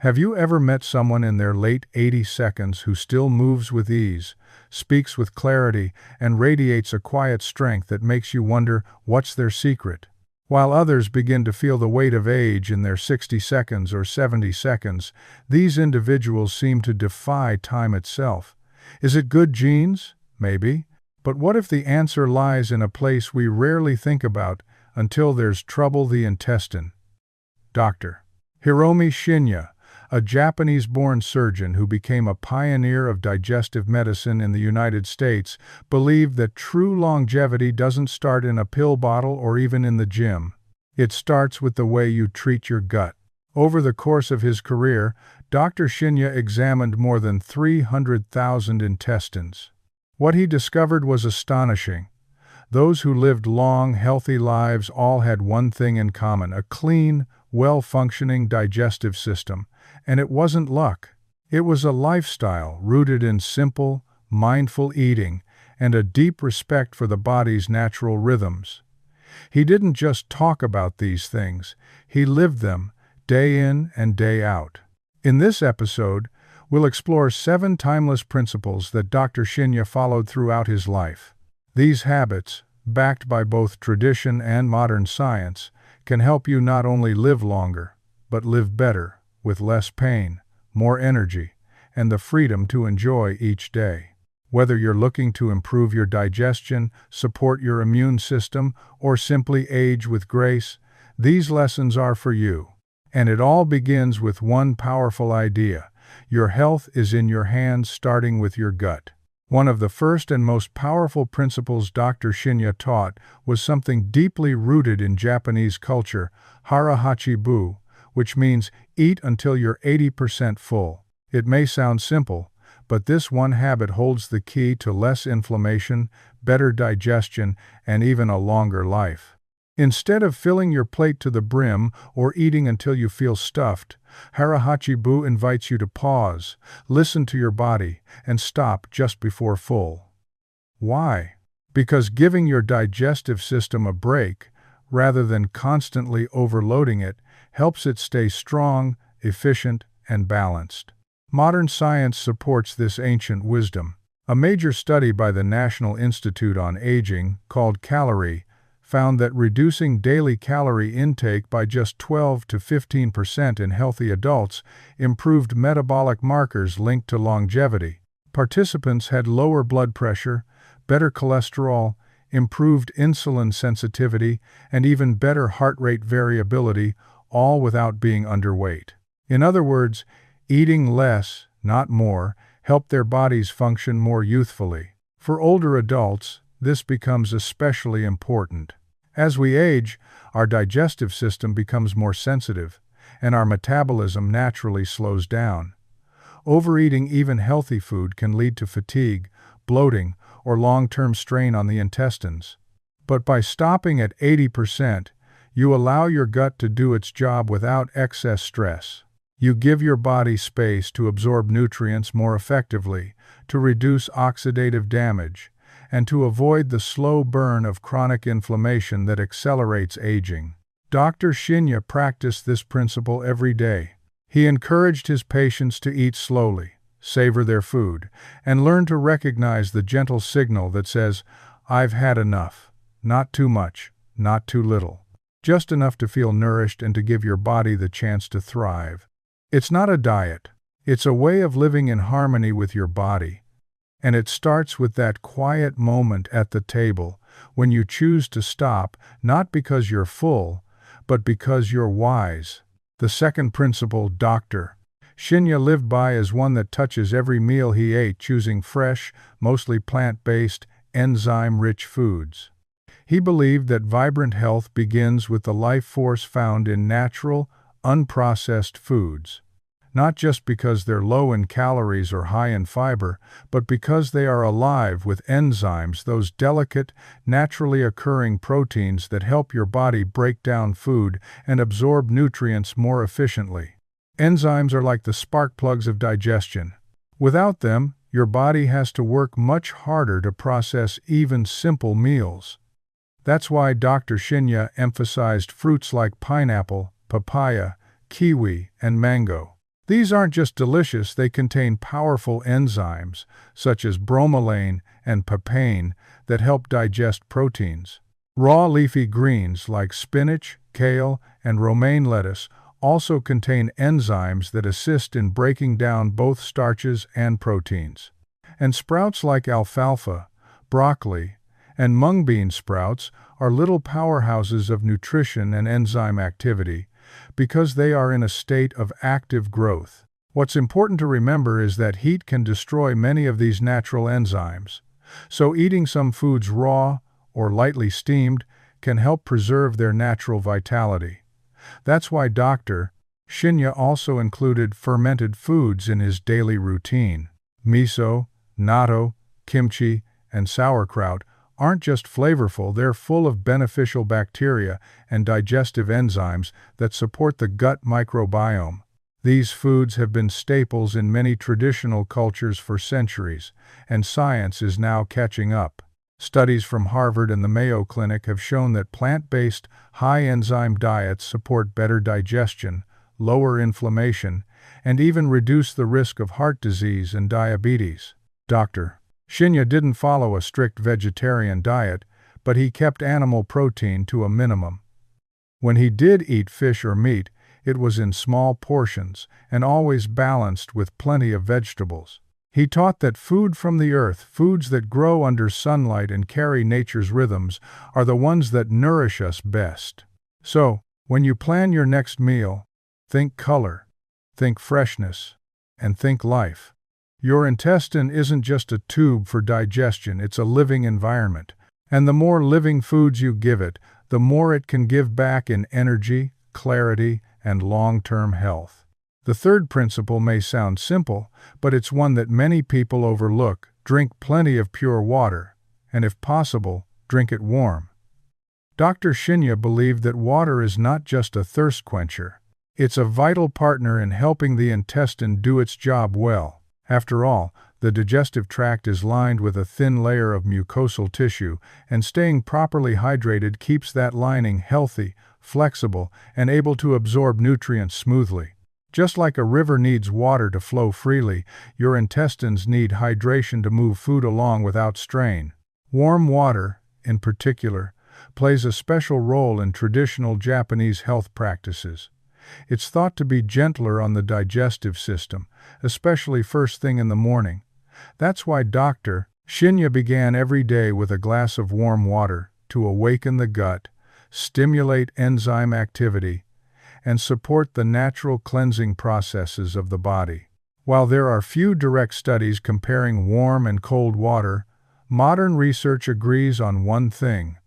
Have you ever met someone in their late 80 seconds who still moves with ease, speaks with clarity, and radiates a quiet strength that makes you wonder what's their secret? While others begin to feel the weight of age in their 60 seconds or 70 seconds, these individuals seem to defy time itself. Is it good genes? Maybe. But what if the answer lies in a place we rarely think about until there's trouble the intestine? Dr. Hiromi Shinya, a Japanese-born surgeon who became a pioneer of digestive medicine in the United States, believed that true longevity doesn't start in a pill bottle or even in the gym. It starts with the way you treat your gut. Over the course of his career, Dr. Shinya examined more than 300,000 intestines. What he discovered was astonishing. Those who lived long, healthy lives all had one thing in common: a clean, well-functioning digestive system. And it wasn't luck. It was a lifestyle rooted in simple, mindful eating and a deep respect for the body's natural rhythms. He didn't just talk about these things, he lived them, day in and day out. In this episode, we'll explore 7 timeless principles that Dr. Shinya followed throughout his life. These habits, backed by both tradition and modern science, can help you not only live longer, but live better, with less pain, more energy, and the freedom to enjoy each day. Whether you're looking to improve your digestion, support your immune system, or simply age with grace, these lessons are for you. And it all begins with one powerful idea: your health is in your hands, starting with your gut. One of the first and most powerful principles Dr. Shinya taught was something deeply rooted in Japanese culture: hara-hachi-bu, which means eat until you're 80% full. It may sound simple, but this one habit holds the key to less inflammation, better digestion, and even a longer life. Instead of filling your plate to the brim or eating until you feel stuffed, hara-hachi-bu invites you to pause, listen to your body, and stop just before full. Why? Because giving your digestive system a break, rather than constantly overloading it, helps it stay strong, efficient, and balanced. Modern science supports this ancient wisdom. A major study by the National Institute on Aging, called Calorie, found that reducing daily calorie intake by just 12 to 15% in healthy adults improved metabolic markers linked to longevity. Participants had lower blood pressure, better cholesterol, improved insulin sensitivity, and even better heart rate variability, all without being underweight. In other words, eating less, not more, helped their bodies function more youthfully. For older adults, this becomes especially important. As we age, our digestive system becomes more sensitive, and our metabolism naturally slows down. Overeating even healthy food can lead to fatigue, bloating, or long-term strain on the intestines. But by stopping at 80%, you allow your gut to do its job without excess stress. You give your body space to absorb nutrients more effectively, to reduce oxidative damage, and to avoid the slow burn of chronic inflammation that accelerates aging. Dr. Shinya practiced this principle every day. He encouraged his patients to eat slowly, savor their food, and learn to recognize the gentle signal that says, "I've had enough." Not too much, not too little. Just enough to feel nourished and to give your body the chance to thrive. It's not a diet. It's a way of living in harmony with your body. And it starts with that quiet moment at the table when you choose to stop, not because you're full, but because you're wise. The second principle Dr. Shinya lived by is one that touches every meal he ate, choosing fresh, mostly plant-based, enzyme-rich foods. He believed that vibrant health begins with the life force found in natural, unprocessed foods. Not just because they're low in calories or high in fiber, but because they are alive with enzymes, those delicate, naturally occurring proteins that help your body break down food and absorb nutrients more efficiently. Enzymes are like the spark plugs of digestion. Without them, your body has to work much harder to process even simple meals. That's why Dr. Shinya emphasized fruits like pineapple, papaya, kiwi, and mango. These aren't just delicious, they contain powerful enzymes, such as bromelain and papain, that help digest proteins. Raw leafy greens like spinach, kale, and romaine lettuce also contain enzymes that assist in breaking down both starches and proteins. And sprouts like alfalfa, broccoli, and mung bean sprouts are little powerhouses of nutrition and enzyme activity because they are in a state of active growth. What's important to remember is that heat can destroy many of these natural enzymes, so eating some foods raw or lightly steamed can help preserve their natural vitality. That's why Dr. Shinya also included fermented foods in his daily routine. Miso, natto, kimchi, and sauerkraut aren't just flavorful, they're full of beneficial bacteria and digestive enzymes that support the gut microbiome. These foods have been staples in many traditional cultures for centuries, and science is now catching up. Studies from Harvard and the Mayo Clinic have shown that plant-based, high-enzyme diets support better digestion, lower inflammation, and even reduce the risk of heart disease and diabetes. Dr. Shinya didn't follow a strict vegetarian diet, but he kept animal protein to a minimum. When he did eat fish or meat, it was in small portions and always balanced with plenty of vegetables. He taught that food from the earth, foods that grow under sunlight and carry nature's rhythms, are the ones that nourish us best. So, when you plan your next meal, think color, think freshness, and think life. Your intestine isn't just a tube for digestion, it's a living environment. And the more living foods you give it, the more it can give back in energy, clarity, and long-term health. The third principle may sound simple, but it's one that many people overlook. Drink plenty of pure water, and if possible, drink it warm. Dr. Shinya believed that water is not just a thirst quencher. It's a vital partner in helping the intestine do its job well. After all, the digestive tract is lined with a thin layer of mucosal tissue, and staying properly hydrated keeps that lining healthy, flexible, and able to absorb nutrients smoothly. Just like a river needs water to flow freely, your intestines need hydration to move food along without strain. Warm water, in particular, plays a special role in traditional Japanese health practices. It's thought to be gentler on the digestive system, especially first thing in the morning. That's why Dr. Shinya began every day with a glass of warm water to awaken the gut, stimulate enzyme activity, and support the natural cleansing processes of the body. While there are few direct studies comparing warm and cold water, modern research agrees on one thing: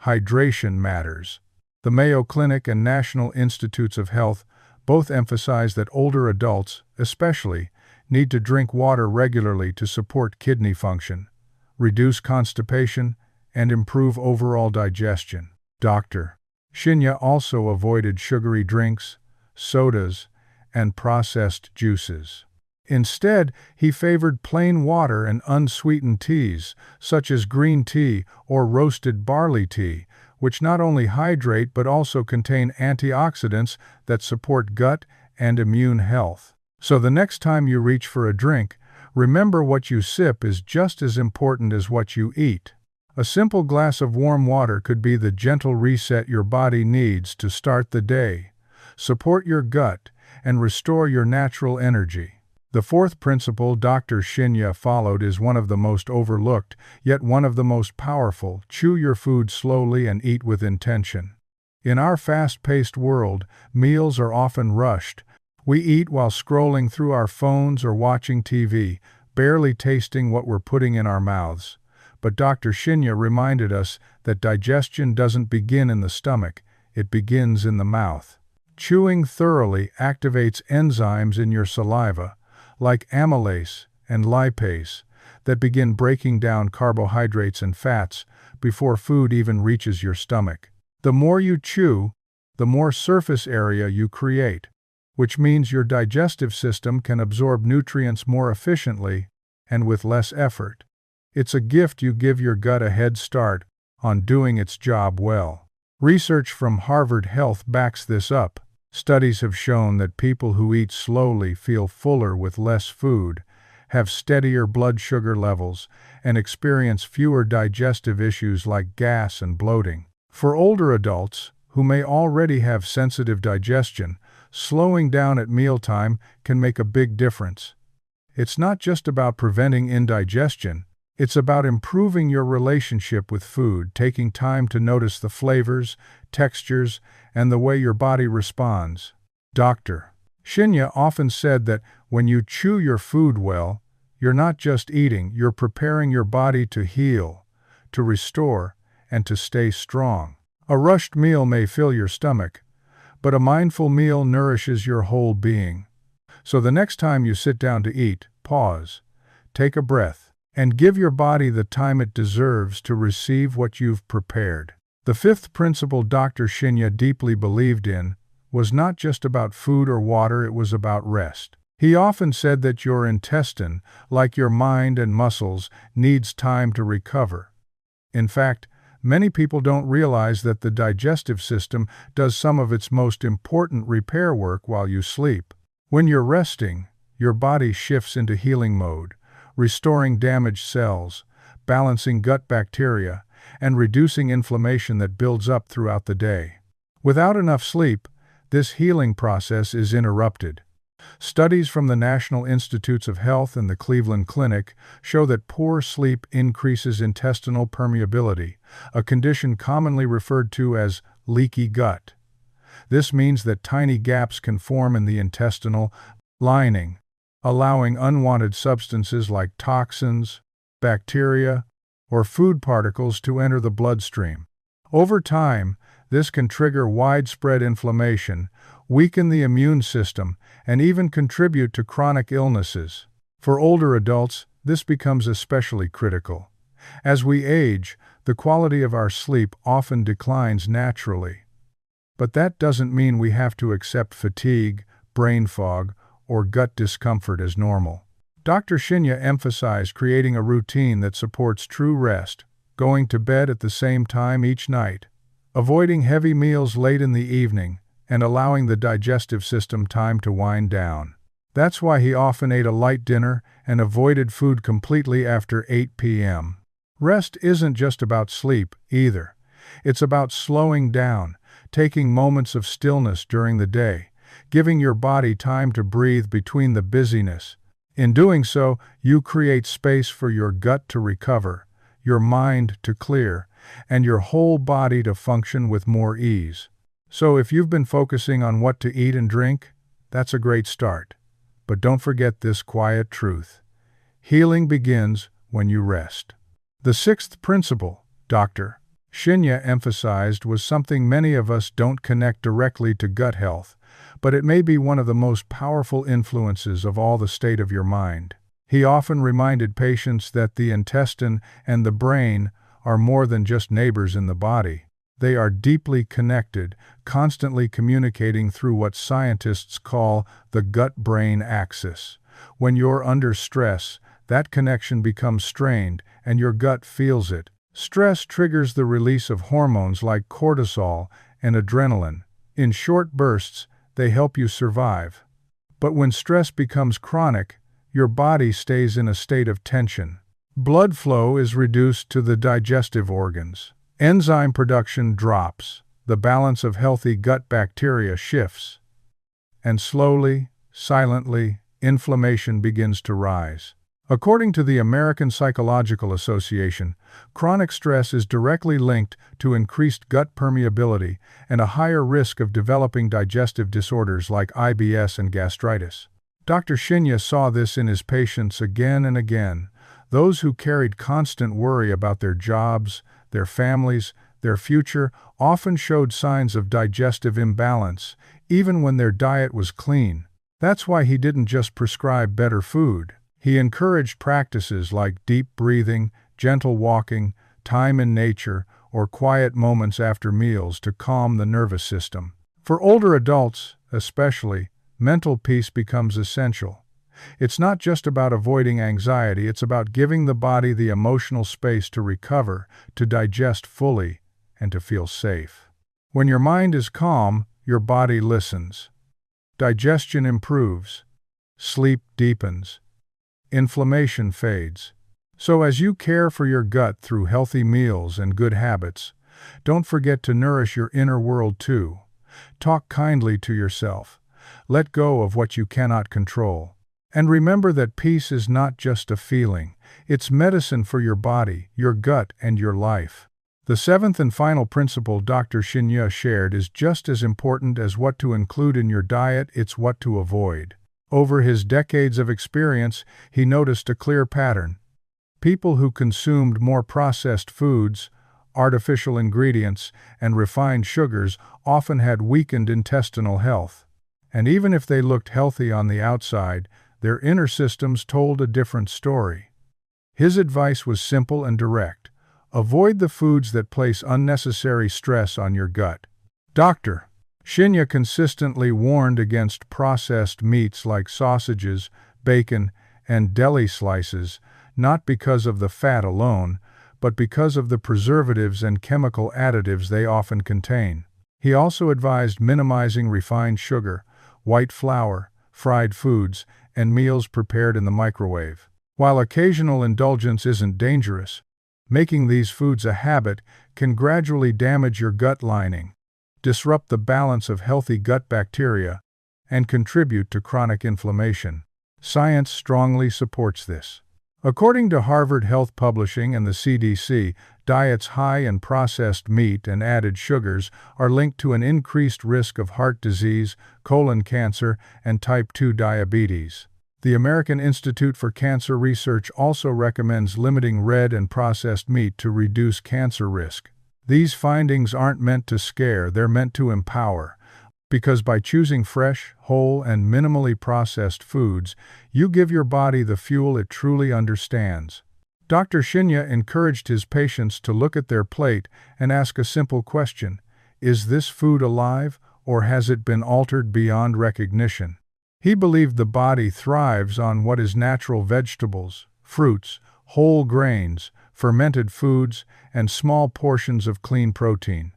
hydration matters. The Mayo Clinic and National Institutes of Health both emphasize that older adults, especially, need to drink water regularly to support kidney function, reduce constipation, and improve overall digestion. Dr. Shinya also avoided sugary drinks, sodas, and processed juices. Instead, he favored plain water and unsweetened teas, such as green tea or roasted barley tea, which not only hydrate but also contain antioxidants that support gut and immune health. So the next time you reach for a drink, remember what you sip is just as important as what you eat. A simple glass of warm water could be the gentle reset your body needs to start the day, support your gut, and restore your natural energy. The fourth principle Dr. Shinya followed is one of the most overlooked, yet one of the most powerful: chew your food slowly and eat with intention. In our fast-paced world, meals are often rushed. We eat while scrolling through our phones or watching TV, barely tasting what we're putting in our mouths. But Dr. Shinya reminded us that digestion doesn't begin in the stomach, it begins in the mouth. Chewing thoroughly activates enzymes in your saliva, like amylase and lipase, that begin breaking down carbohydrates and fats before food even reaches your stomach. The more you chew, the more surface area you create, which means your digestive system can absorb nutrients more efficiently and with less effort. It's a gift you give your gut a head start on doing its job well. Research from Harvard Health backs this up. Studies have shown that people who eat slowly feel fuller with less food, have steadier blood sugar levels, and experience fewer digestive issues like gas and bloating. For older adults, who may already have sensitive digestion, slowing down at mealtime can make a big difference. It's not just about preventing indigestion, it's about improving your relationship with food, taking time to notice the flavors, textures, and the way your body responds. Dr. Shinya often said that when you chew your food well, you're not just eating, you're preparing your body to heal, to restore, and to stay strong. A rushed meal may fill your stomach, but a mindful meal nourishes your whole being. So the next time you sit down to eat, pause, take a breath, and give your body the time it deserves to receive what you've prepared. The fifth principle Dr. Shinya deeply believed in was not just about food or water, it was about rest. He often said that your intestine, like your mind and muscles, needs time to recover. In fact, many people don't realize that the digestive system does some of its most important repair work while you sleep. When you're resting, your body shifts into healing mode, restoring damaged cells, balancing gut bacteria, and reducing inflammation that builds up throughout the day. Without enough sleep, this healing process is interrupted. Studies from the National Institutes of Health and the Cleveland Clinic show that poor sleep increases intestinal permeability, a condition commonly referred to as leaky gut. This means that tiny gaps can form in the intestinal lining, allowing unwanted substances like toxins, bacteria, or food particles to enter the bloodstream. Over time, this can trigger widespread inflammation, weaken the immune system, and even contribute to chronic illnesses. For older adults, this becomes especially critical. As we age, the quality of our sleep often declines naturally. But that doesn't mean we have to accept fatigue, brain fog, or gut discomfort as normal. Dr. Shinya emphasized creating a routine that supports true rest, going to bed at the same time each night, avoiding heavy meals late in the evening, and allowing the digestive system time to wind down. That's why he often ate a light dinner and avoided food completely after 8 p.m. Rest isn't just about sleep, either. It's about slowing down, taking moments of stillness during the day, giving your body time to breathe between the busyness. In doing so, you create space for your gut to recover, your mind to clear, and your whole body to function with more ease. So if you've been focusing on what to eat and drink, that's a great start. But don't forget this quiet truth. Healing begins when you rest. The sixth principle, Dr. Shinya emphasized, was something many of us don't connect directly to gut health, but it may be one of the most powerful influences of all: the state of your mind. He often reminded patients that the intestine and the brain are more than just neighbors in the body. They are deeply connected, constantly communicating through what scientists call the gut-brain axis. When you're under stress, that connection becomes strained, and your gut feels it. Stress triggers the release of hormones like cortisol and adrenaline. In short bursts, they help you survive. But when stress becomes chronic, your body stays in a state of tension. Blood flow is reduced to the digestive organs. Enzyme production drops. The balance of healthy gut bacteria shifts. And slowly, silently, inflammation begins to rise. According to the American Psychological Association, chronic stress is directly linked to increased gut permeability and a higher risk of developing digestive disorders like IBS and gastritis. Dr. Shinya saw this in his patients again and again. Those who carried constant worry about their jobs, their families, their future, often showed signs of digestive imbalance, even when their diet was clean. That's why he didn't just prescribe better food. He encouraged practices like deep breathing, gentle walking, time in nature, or quiet moments after meals to calm the nervous system. For older adults, especially, mental peace becomes essential. It's not just about avoiding anxiety, it's about giving the body the emotional space to recover, to digest fully, and to feel safe. When your mind is calm, your body listens. Digestion improves. Sleep deepens. Inflammation fades. So as you care for your gut through healthy meals and good habits, don't forget to nourish your inner world too. Talk kindly to yourself. Let go of what you cannot control. And remember that peace is not just a feeling, it's medicine for your body, your gut, and your life. The seventh and final principle Dr. Shinya shared is just as important as what to include in your diet, it's what to avoid. Over his decades of experience, he noticed a clear pattern. People who consumed more processed foods, artificial ingredients, and refined sugars often had weakened intestinal health. And even if they looked healthy on the outside, their inner systems told a different story. His advice was simple and direct. Avoid the foods that place unnecessary stress on your gut. Dr. Shinya consistently warned against processed meats like sausages, bacon, and deli slices, not because of the fat alone, but because of the preservatives and chemical additives they often contain. He also advised minimizing refined sugar, white flour, fried foods, and meals prepared in the microwave. While occasional indulgence isn't dangerous, making these foods a habit can gradually damage your gut lining, disrupt the balance of healthy gut bacteria, and contribute to chronic inflammation. Science strongly supports this. According to Harvard Health Publishing and the CDC, diets high in processed meat and added sugars are linked to an increased risk of heart disease, colon cancer, and type 2 diabetes. The American Institute for Cancer Research also recommends limiting red and processed meat to reduce cancer risk. These findings aren't meant to scare, they're meant to empower. Because by choosing fresh, whole, and minimally processed foods, you give your body the fuel it truly understands. Dr. Shinya encouraged his patients to look at their plate and ask a simple question: is this food alive, or has it been altered beyond recognition? He believed the body thrives on what is natural: vegetables, fruits, whole grains, fermented foods, and small portions of clean protein.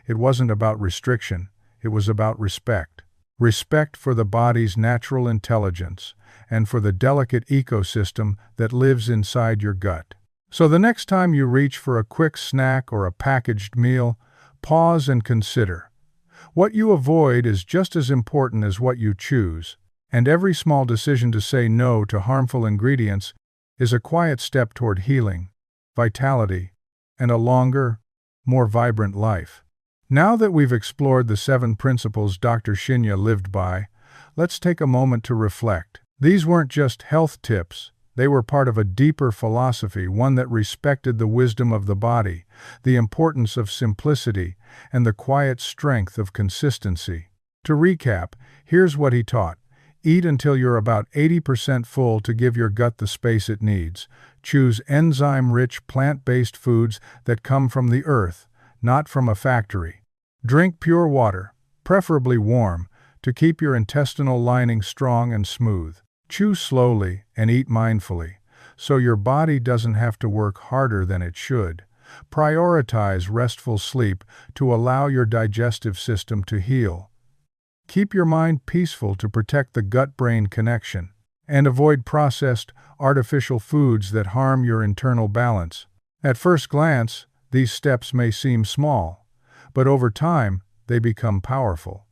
It wasn't about restriction. It was about respect. Respect for the body's natural intelligence and for the delicate ecosystem that lives inside your gut. So the next time you reach for a quick snack or a packaged meal, pause and consider. What you avoid is just as important as what you choose, and every small decision to say no to harmful ingredients is a quiet step toward healing, vitality, and a longer, more vibrant life. Now that we've explored the 7 principles Dr. Shinya lived by, let's take a moment to reflect. These weren't just health tips, they were part of a deeper philosophy, one that respected the wisdom of the body, the importance of simplicity, and the quiet strength of consistency. To recap, here's what he taught. Eat until you're about 80% full to give your gut the space it needs. Choose enzyme-rich plant-based foods that come from the earth, not from a factory. Drink pure water, preferably warm, to keep your intestinal lining strong and smooth. Chew slowly and eat mindfully, so your body doesn't have to work harder than it should. Prioritize restful sleep to allow your digestive system to heal. Keep your mind peaceful to protect the gut-brain connection. And avoid processed, artificial foods that harm your internal balance. At first glance, these steps may seem small, but over time, they become powerful.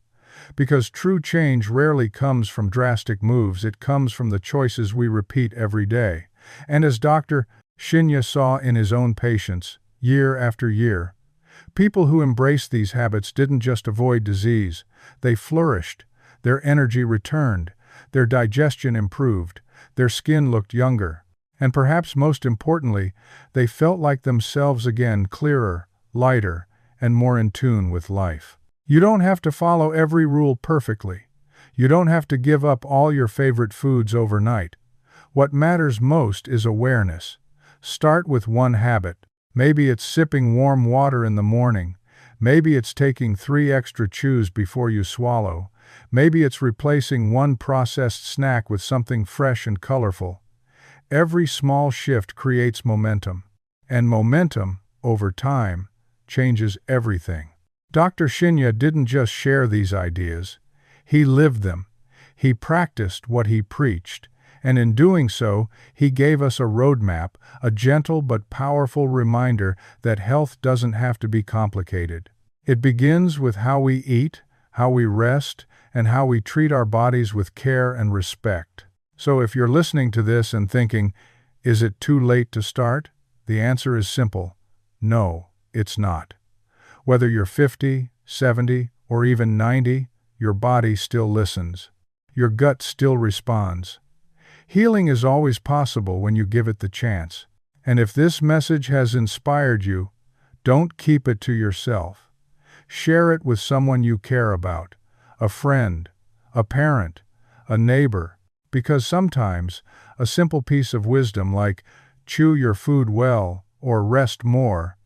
Because true change rarely comes from drastic moves, it comes from the choices we repeat every day. And as Dr. Shinya saw in his own patients, year after year, people who embraced these habits didn't just avoid disease, they flourished, their energy returned, their digestion improved, their skin looked younger, and perhaps most importantly, they felt like themselves again, clearer, lighter, and more in tune with life. You don't have to follow every rule perfectly. You don't have to give up all your favorite foods overnight. What matters most is awareness. Start with one habit. Maybe it's sipping warm water in the morning. Maybe it's taking 3 extra chews before you swallow. Maybe it's replacing one processed snack with something fresh and colorful. Every small shift creates momentum. And momentum, over time, changes everything. Dr. Shinya didn't just share these ideas, he lived them. He practiced what he preached, and in doing so, he gave us a roadmap, a gentle but powerful reminder that health doesn't have to be complicated. It begins with how we eat, how we rest, and how we treat our bodies with care and respect. So if you're listening to this and thinking, is it too late to start? The answer is simple. No, it's not. Whether you're 50, 70, or even 90, your body still listens. Your gut still responds. Healing is always possible when you give it the chance. And if this message has inspired you, don't keep it to yourself. Share it with someone you care about, a friend, a parent, a neighbor, because sometimes a simple piece of wisdom like chew your food well or rest more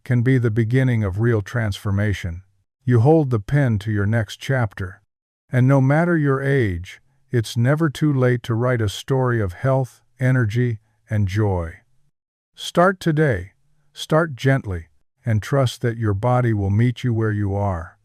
can be the beginning of real transformation. You hold the pen to your next chapter. And no matter your age, it's never too late to write a story of health, energy, and joy. Start today, start gently, and trust that your body will meet you where you are.